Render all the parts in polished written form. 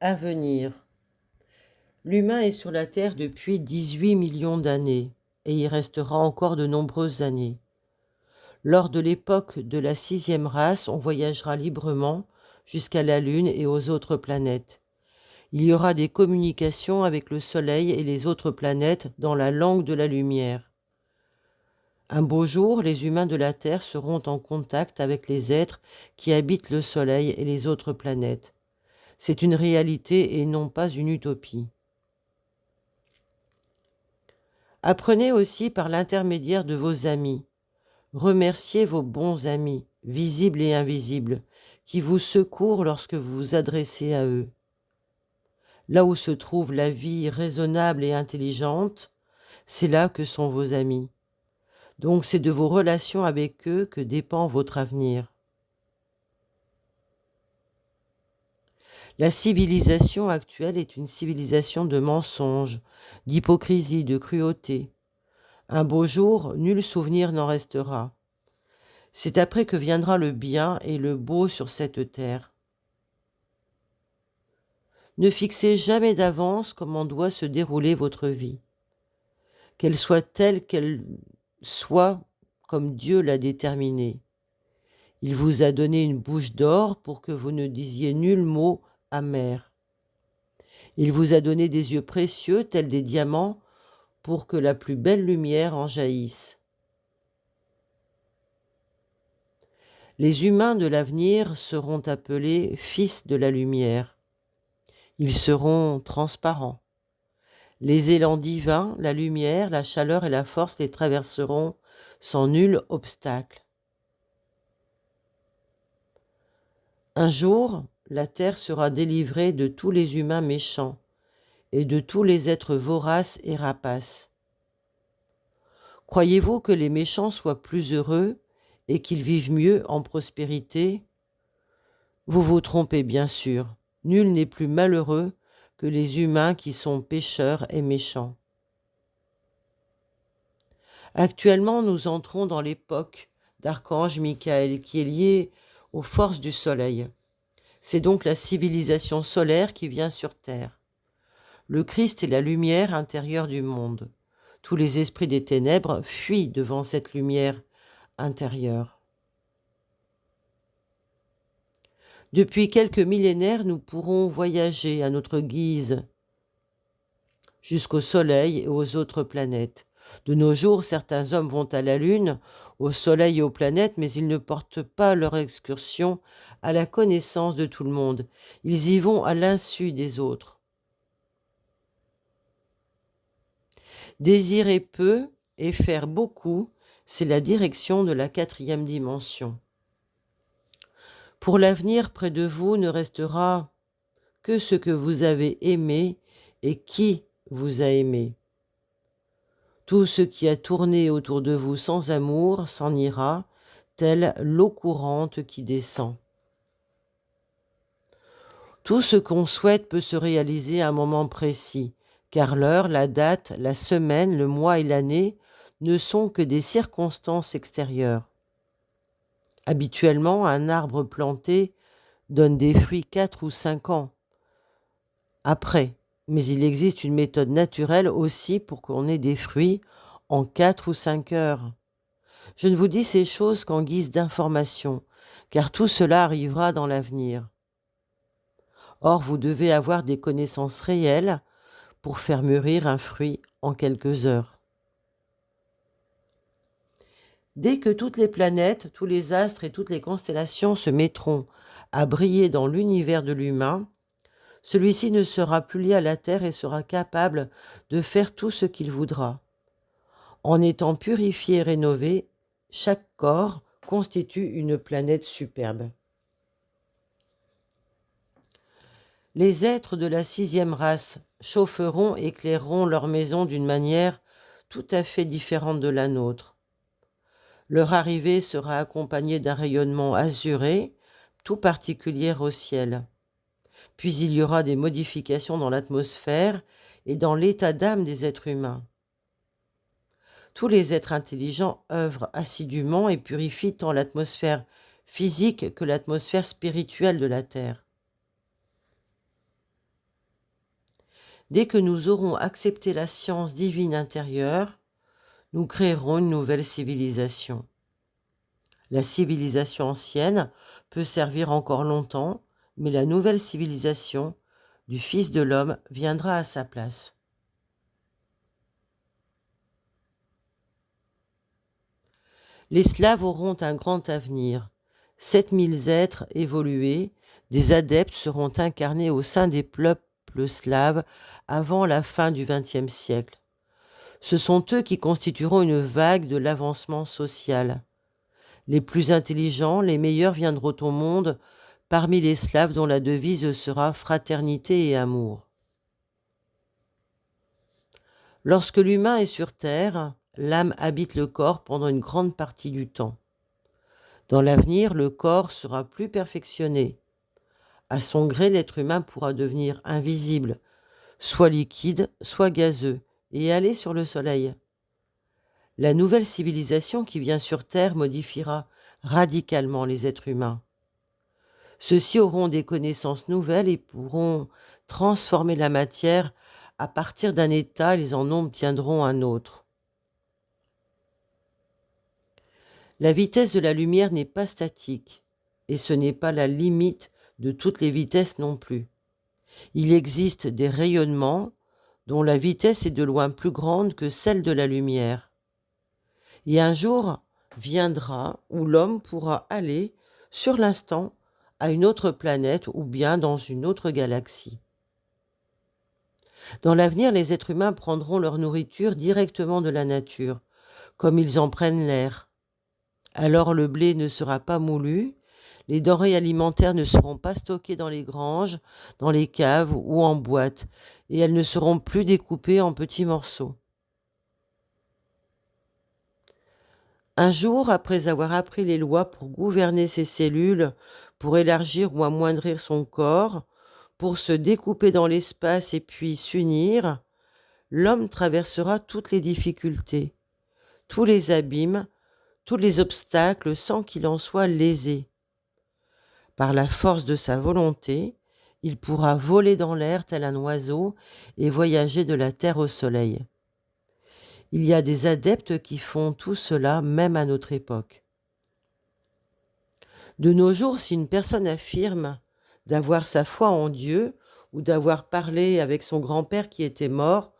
Avenir. L'humain est sur la Terre depuis 18 millions d'années, et y restera encore de nombreuses années. Lors de l'époque de la 6e race, on voyagera librement jusqu'à la Lune et aux autres planètes. Il y aura des communications avec le Soleil et les autres planètes dans la langue de la lumière. Un beau jour, les humains de la Terre seront en contact avec les êtres qui habitent le Soleil et les autres planètes. C'est une réalité et non pas une utopie. Apprenez aussi par l'intermédiaire de vos amis. Remerciez vos bons amis, visibles et invisibles, qui vous secourent lorsque vous vous adressez à eux. Là où se trouve la vie raisonnable et intelligente, c'est là que sont vos amis. Donc c'est de vos relations avec eux que dépend votre avenir. La civilisation actuelle est une civilisation de mensonges, d'hypocrisie, de cruauté. Un beau jour, nul souvenir n'en restera. C'est après que viendra le bien et le beau sur cette terre. Ne fixez jamais d'avance comment doit se dérouler votre vie. Qu'elle soit telle qu'elle soit comme Dieu l'a déterminée. Il vous a donné une bouche d'or pour que vous ne disiez nul mot amer. Il vous a donné des yeux précieux tels des diamants pour que la plus belle lumière en jaillisse. Les humains de l'avenir seront appelés fils de la lumière. Ils seront transparents. Les élans divins, la lumière, la chaleur et la force les traverseront sans nul obstacle. Un jour, la terre sera délivrée de tous les humains méchants et de tous les êtres voraces et rapaces. Croyez-vous que les méchants soient plus heureux et qu'ils vivent mieux en prospérité? Vous vous trompez bien sûr. Nul n'est plus malheureux que les humains qui sont pécheurs et méchants. Actuellement, nous entrons dans l'époque d'Archange Michael qui est liée aux forces du Soleil. C'est donc la civilisation solaire qui vient sur Terre. Le Christ est la lumière intérieure du monde. Tous les esprits des ténèbres fuient devant cette lumière intérieure. Depuis quelques millénaires, nous pourrons voyager à notre guise jusqu'au Soleil et aux autres planètes. De nos jours, certains hommes vont à la Lune, au Soleil et aux planètes, mais ils ne portent pas leur excursion à la connaissance de tout le monde. Ils y vont à l'insu des autres. Désirer peu et faire beaucoup, c'est la direction de la 4e dimension. Pour l'avenir, près de vous ne restera que ce que vous avez aimé et qui vous a aimé. Tout ce qui a tourné autour de vous sans amour s'en ira, telle l'eau courante qui descend. Tout ce qu'on souhaite peut se réaliser à un moment précis, car l'heure, la date, la semaine, le mois et l'année ne sont que des circonstances extérieures. Habituellement, un arbre planté donne des fruits 4 ou 5 ans après, mais il existe une méthode naturelle aussi pour qu'on ait des fruits en 4 ou 5 heures. Je ne vous dis ces choses qu'en guise d'information, car tout cela arrivera dans l'avenir. Or, vous devez avoir des connaissances réelles pour faire mûrir un fruit en quelques heures. Dès que toutes les planètes, tous les astres et toutes les constellations se mettront à briller dans l'univers de l'humain, celui-ci ne sera plus lié à la Terre et sera capable de faire tout ce qu'il voudra. En étant purifié et rénové, chaque corps constitue une planète superbe. Les êtres de la 6e race chaufferont et éclaireront leur maison d'une manière tout à fait différente de la nôtre. Leur arrivée sera accompagnée d'un rayonnement azuré, tout particulier au ciel. Puis il y aura des modifications dans l'atmosphère et dans l'état d'âme des êtres humains. Tous les êtres intelligents œuvrent assidûment et purifient tant l'atmosphère physique que l'atmosphère spirituelle de la Terre. Dès que nous aurons accepté la science divine intérieure, nous créerons une nouvelle civilisation. La civilisation ancienne peut servir encore longtemps, mais la nouvelle civilisation du Fils de l'homme viendra à sa place. Les Slaves auront un grand avenir. 7000 êtres évolués, des adeptes seront incarnés au sein des peuples slaves avant la fin du XXe siècle. Ce sont eux qui constitueront une vague de l'avancement social. Les plus intelligents, les meilleurs viendront au monde parmi les Slaves dont la devise sera fraternité et amour. Lorsque l'humain est sur Terre, l'âme habite le corps pendant une grande partie du temps. Dans l'avenir, le corps sera plus perfectionné. À son gré, l'être humain pourra devenir invisible, soit liquide, soit gazeux, et aller sur le soleil. La nouvelle civilisation qui vient sur Terre modifiera radicalement les êtres humains. Ceux-ci auront des connaissances nouvelles et pourront transformer la matière à partir d'un état, ils en obtiendront un autre. La vitesse de la lumière n'est pas statique, et ce n'est pas la limite de toutes les vitesses non plus. Il existe des rayonnements dont la vitesse est de loin plus grande que celle de la lumière. Et un jour viendra où l'homme pourra aller, sur l'instant, à une autre planète ou bien dans une autre galaxie. Dans l'avenir, les êtres humains prendront leur nourriture directement de la nature, comme ils en prennent l'air. Alors le blé ne sera pas moulu, les denrées alimentaires ne seront pas stockées dans les granges, dans les caves ou en boîtes, et elles ne seront plus découpées en petits morceaux. Un jour, après avoir appris les lois pour gouverner ses cellules, pour élargir ou amoindrir son corps, pour se découper dans l'espace et puis s'unir, l'homme traversera toutes les difficultés, tous les abîmes, tous les obstacles sans qu'il en soit lésé. Par la force de sa volonté, il pourra voler dans l'air tel un oiseau et voyager de la terre au soleil. Il y a des adeptes qui font tout cela même à notre époque. De nos jours, si une personne affirme d'avoir sa foi en Dieu ou d'avoir parlé avec son grand-père qui était mort,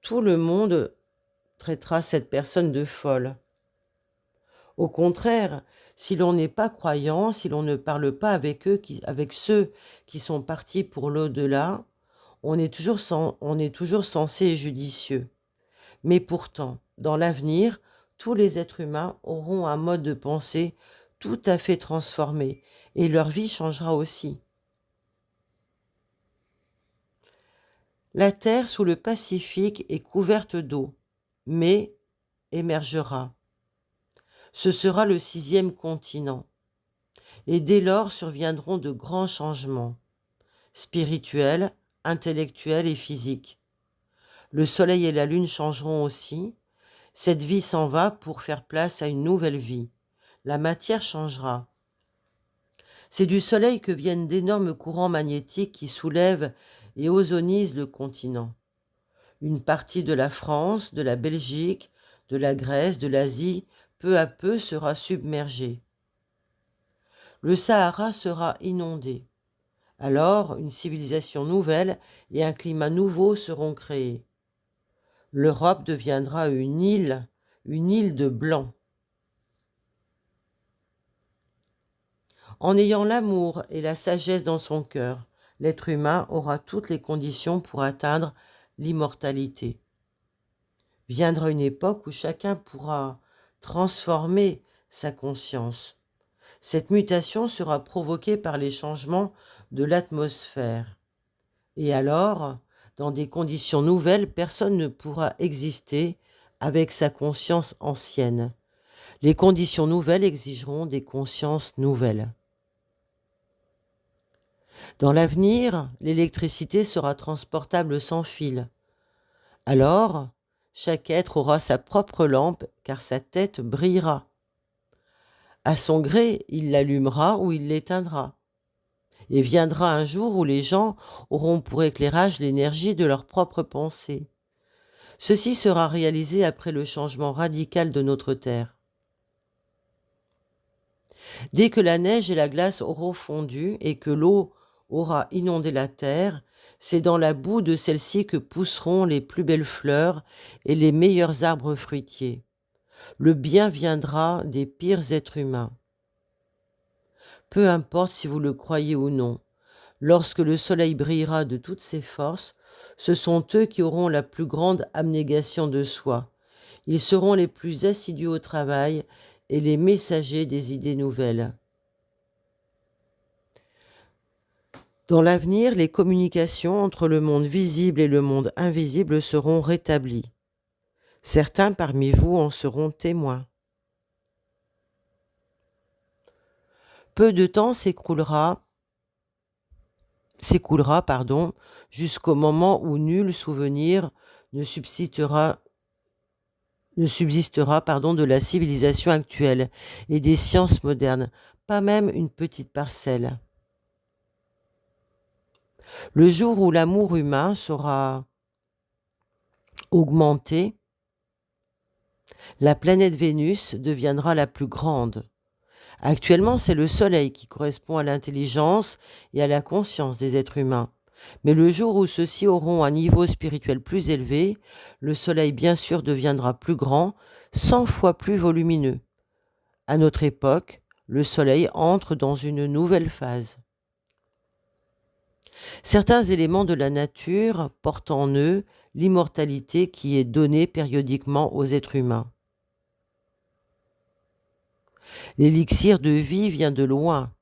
tout le monde traitera cette personne de folle. Au contraire, si l'on n'est pas croyant, si l'on ne parle pas avec ceux qui sont partis pour l'au-delà, on est toujours sensé et judicieux. Mais pourtant, dans l'avenir, tous les êtres humains auront un mode de pensée tout à fait transformé et leur vie changera aussi. La terre sous le Pacifique est couverte d'eau, mais émergera. Ce sera le 6e continent. Et dès lors surviendront de grands changements, spirituels, intellectuels et physiques. Le soleil et la lune changeront aussi. Cette vie s'en va pour faire place à une nouvelle vie. La matière changera. C'est du soleil que viennent d'énormes courants magnétiques qui soulèvent et ozonisent le continent. Une partie de la France, de la Belgique, de la Grèce, de l'Asie, peu à peu sera submergée. Le Sahara sera inondé. Alors, une civilisation nouvelle et un climat nouveau seront créés. L'Europe deviendra une île de blancs. En ayant l'amour et la sagesse dans son cœur, l'être humain aura toutes les conditions pour atteindre l'immortalité. Viendra une époque où chacun pourra transformer sa conscience. Cette mutation sera provoquée par les changements de l'atmosphère. Et alors, dans des conditions nouvelles, personne ne pourra exister avec sa conscience ancienne. Les conditions nouvelles exigeront des consciences nouvelles. Dans l'avenir, l'électricité sera transportable sans fil. Alors, chaque être aura sa propre lampe car sa tête brillera. À son gré, il l'allumera ou il l'éteindra. Et viendra un jour où les gens auront pour éclairage l'énergie de leur propre pensée. Ceci sera réalisé après le changement radical de notre Terre. Dès que la neige et la glace auront fondu et que l'eau aura inondé la terre, c'est dans la boue de celle-ci que pousseront les plus belles fleurs et les meilleurs arbres fruitiers. Le bien viendra des pires êtres humains. Peu importe si vous le croyez ou non, lorsque le soleil brillera de toutes ses forces, ce sont eux qui auront la plus grande abnégation de soi. Ils seront les plus assidus au travail et les messagers des idées nouvelles. Dans l'avenir, les communications entre le monde visible et le monde invisible seront rétablies. Certains parmi vous en seront témoins. Peu de temps s'écoulera, jusqu'au moment où nul souvenir ne subsistera de la civilisation actuelle et des sciences modernes, pas même une petite parcelle. Le jour où l'amour humain sera augmenté, la planète Vénus deviendra la plus grande. Actuellement, c'est le Soleil qui correspond à l'intelligence et à la conscience des êtres humains. Mais le jour où ceux-ci auront un niveau spirituel plus élevé, le Soleil bien sûr deviendra plus grand, 100 fois plus volumineux. À notre époque, le Soleil entre dans une nouvelle phase. Certains éléments de la nature portent en eux l'immortalité qui est donnée périodiquement aux êtres humains. L'élixir de vie vient de loin.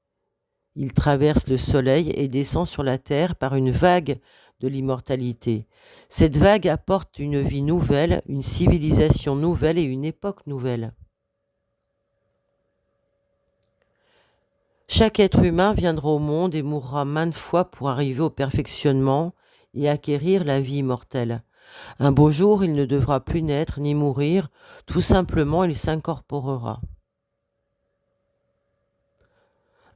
Il traverse le soleil et descend sur la terre par une vague de l'immortalité. Cette vague apporte une vie nouvelle, une civilisation nouvelle et une époque nouvelle. Chaque être humain viendra au monde et mourra maintes fois pour arriver au perfectionnement et acquérir la vie immortelle. Un beau jour, il ne devra plus naître ni mourir, tout simplement il s'incorporera.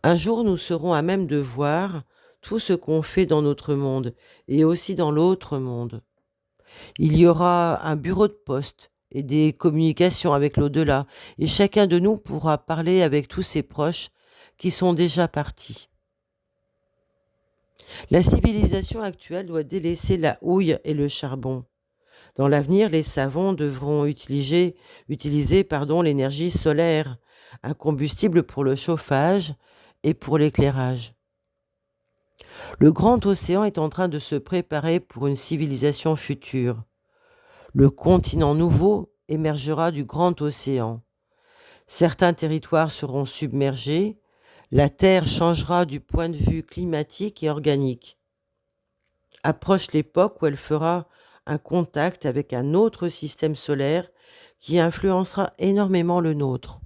Un jour, nous serons à même de voir tout ce qu'on fait dans notre monde et aussi dans l'autre monde. Il y aura un bureau de poste et des communications avec l'au-delà, et chacun de nous pourra parler avec tous ses proches qui sont déjà partis. La civilisation actuelle doit délaisser la houille et le charbon. Dans l'avenir, les savants devront utiliser l'énergie solaire, un combustible pour le chauffage et pour l'éclairage. Le grand océan est en train de se préparer pour une civilisation future. Le continent nouveau émergera du grand océan. Certains territoires seront submergés. La Terre changera du point de vue climatique et organique. Approche l'époque où elle fera un contact avec un autre système solaire qui influencera énormément le nôtre.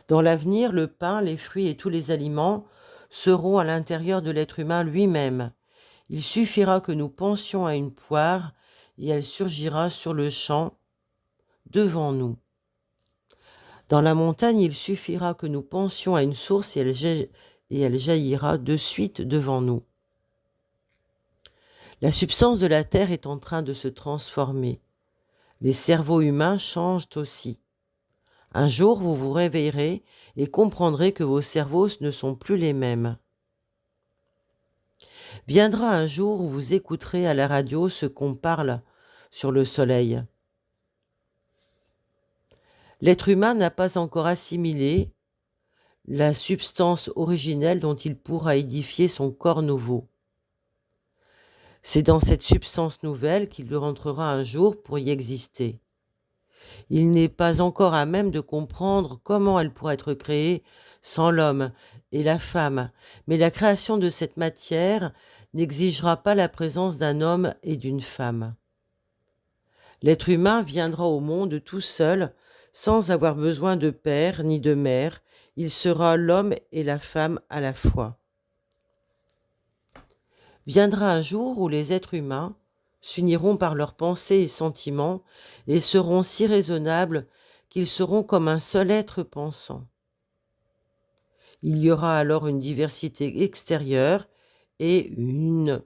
Dans l'avenir, le pain, les fruits et tous les aliments seront à l'intérieur de l'être humain lui-même. Il suffira que nous pensions à une poire et elle surgira sur le champ devant nous. Dans la montagne, il suffira que nous pensions à une source et elle jaillira de suite devant nous. La substance de la terre est en train de se transformer. Les cerveaux humains changent aussi. Un jour, vous vous réveillerez et comprendrez que vos cerveaux ne sont plus les mêmes. Viendra un jour où vous écouterez à la radio ce qu'on parle sur le soleil. L'être humain n'a pas encore assimilé la substance originelle dont il pourra édifier son corps nouveau. C'est dans cette substance nouvelle qu'il rentrera un jour pour y exister. Il n'est pas encore à même de comprendre comment elle pourra être créée sans l'homme et la femme, mais la création de cette matière n'exigera pas la présence d'un homme et d'une femme. L'être humain viendra au monde tout seul, sans avoir besoin de père ni de mère, il sera l'homme et la femme à la fois. Viendra un jour où les êtres humains s'uniront par leurs pensées et sentiments et seront si raisonnables qu'ils seront comme un seul être pensant. Il y aura alors une diversité extérieure et une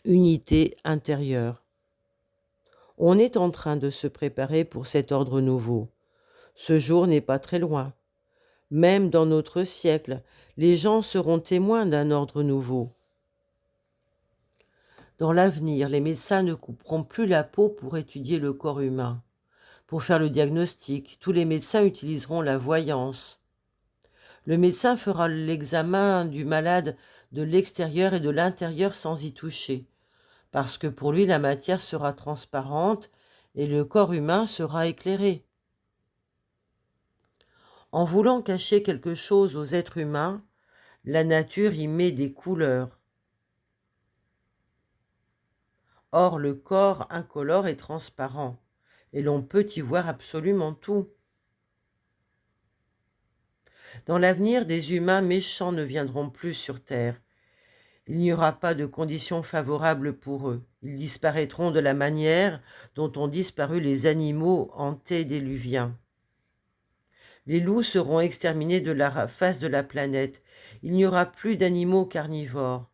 unité intérieure. On est en train de se préparer pour cet ordre nouveau. Ce jour n'est pas très loin. Même dans notre siècle, les gens seront témoins d'un ordre nouveau. Dans l'avenir, les médecins ne couperont plus la peau pour étudier le corps humain. Pour faire le diagnostic, tous les médecins utiliseront la voyance. Le médecin fera l'examen du malade de l'extérieur et de l'intérieur sans y toucher, parce que pour lui la matière sera transparente et le corps humain sera éclairé. En voulant cacher quelque chose aux êtres humains, la nature y met des couleurs. Or, le corps incolore est transparent, et l'on peut y voir absolument tout. Dans l'avenir, des humains méchants ne viendront plus sur Terre. Il n'y aura pas de conditions favorables pour eux. Ils disparaîtront de la manière dont ont disparu les animaux antédiluviens. Les loups seront exterminés de la face de la planète. Il n'y aura plus d'animaux carnivores.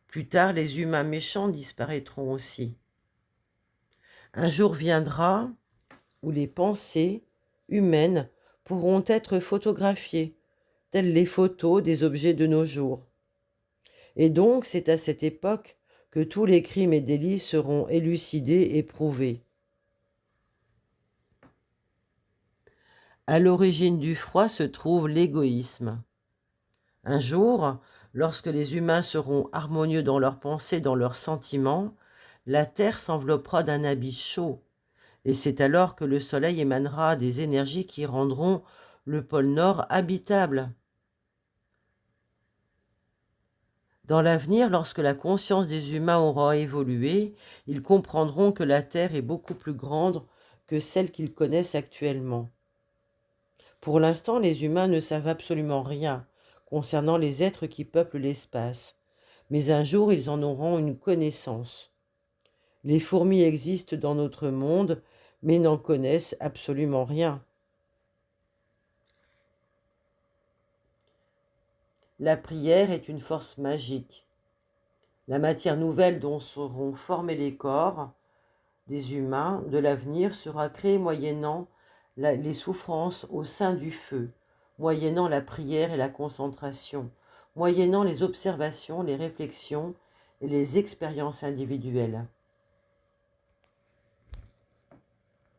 Plus tard, les humains méchants disparaîtront aussi. Un jour viendra où les pensées humaines pourront être photographiées, telles les photos des objets de nos jours. Et donc, c'est à cette époque que tous les crimes et délits seront élucidés et prouvés. À l'origine du froid se trouve l'égoïsme. Un jour, lorsque les humains seront harmonieux dans leurs pensées, dans leurs sentiments, la terre s'enveloppera d'un habit chaud, et c'est alors que le soleil émanera des énergies qui rendront le pôle Nord habitable. Dans l'avenir, lorsque la conscience des humains aura évolué, ils comprendront que la Terre est beaucoup plus grande que celle qu'ils connaissent actuellement. Pour l'instant, les humains ne savent absolument rien concernant les êtres qui peuplent l'espace, mais un jour ils en auront une connaissance. Les fourmis existent dans notre monde, mais n'en connaissent absolument rien. La prière est une force magique. La matière nouvelle dont seront formés les corps des humains de l'avenir sera créée moyennant les souffrances au sein du feu, moyennant la prière et la concentration, moyennant les observations, les réflexions et les expériences individuelles.